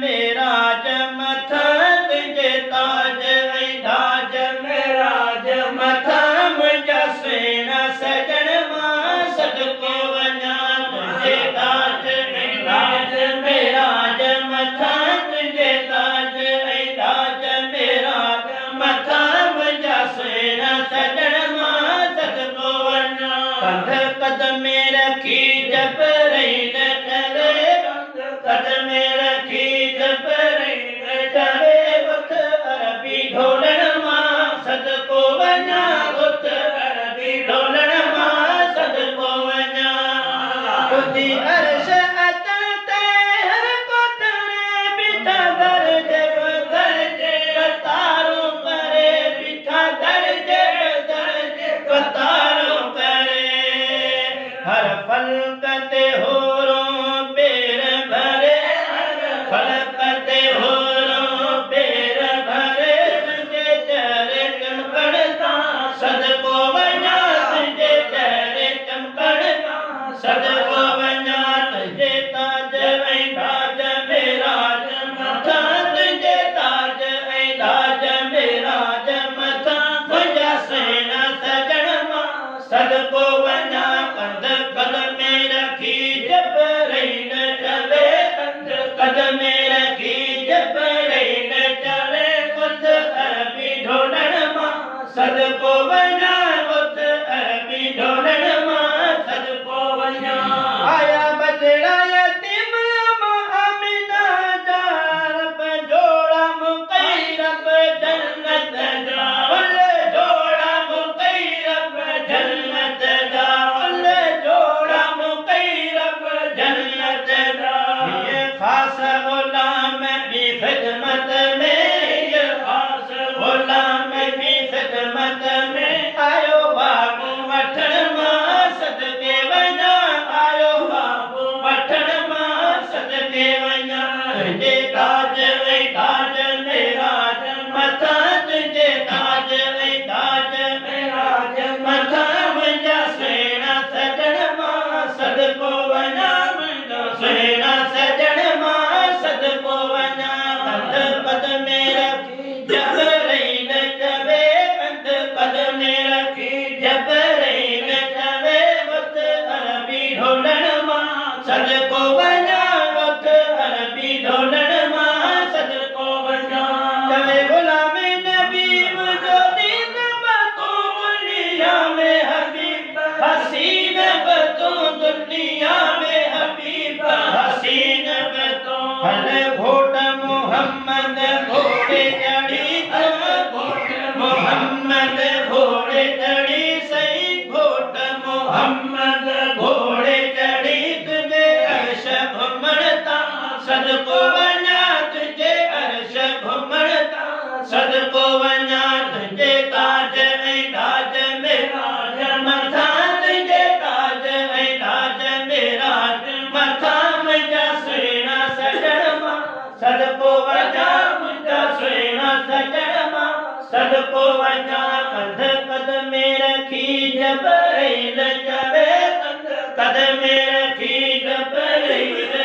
मेराज मथा तुझे ताज ऐदाज मेराज मथा मुंहिंजा सुहिणा सजण मां सदको वञा तुझे ताज ऐदाज मेराज मथा तुझे ताज ऐदाज मेराज मथा मुंहिंजा सुहिणा सजण मां सदको वञा कंध कदम में रखी जबरैल करे कदम में रखी जबरैल करे उथ अरबी ढोलण मां सदको वञा उथ अरबी ढोलण मां सदको वञा खुदी अर्श अचण ते हर कोठड़े बीठा दर्जे बदर्जे कतारूं करे बीठा दर्जे बदर्जे कतारूं करे हर फलक ते होरों पेर भरे फलक ते होरों पेर भरे तुझे चेहरे चमकणता सदको वञा तुझे चेहरे चमकणता सदको वञा तुझे ताज ऐदाज मेराज मथा तुझे ताज ऐदाज मेराज मथा मुंहिंजा सुहिणा सजण मां सदको वञा कंध कदम में रखी जबरैल चले कंध कदम में रखी जबरैल चले उथ अरबी ढोलण मां सदको वञा उथ अरबी ढोलण मां सदको वञा आया बजड़ा यतीम आमिना जा रब जोड़ा मुकई रब जन्नत जा उले जोड़ा मुकई रब जन्नत जा उले जोड़ा मुकई रब जन्नत जा ये खास गुलाम की खिदमत में ये खास गुलाम की खिदमत में आयो बाबू वठण मां सदके वञा आयो बाबू वठण मां सदके वञा तुझे ताज ऐदाज मेराज मथा तुझे ताज ऐदाज मेराज मथा मुंहिंजा सुहिणा सजण मां सदको वञा मुंहिंजा सुहिणा सजण मां सदको वञा कंध पद में रखी जबरैल चवे कंध पद में रखी जबरैल चवे उथ अरबी ढोलण मां सदको वञा उथ अरबी ढोलण मां सदको वञा चवे गुलाम नबी मुंहिंजो दीन बतूं दुनिया में हबीब हसीन बतूं दुनिया में हबीब हसीन बतूं हल घोट मोहम्मद घोड़े चढ़ी घोट मोहम्मद घोड़े चढ़ी सही घोट मोहम्मद घोड़े चढ़ी तुझे अर्श घुमणता सदको वञा तुझे अर्श घुमणता सदको वञा तुझे ताज ऐदाज मेराज मथा तुझे ताज ऐदाज मेराज मथा मुंहिंजा सुहिणा सजण मां सदको वञा मुंहिंजा सुहिणा सजण मां सदको वञा कंध कद में रखी जबरैल चवे कंध कद में रखी जबरैल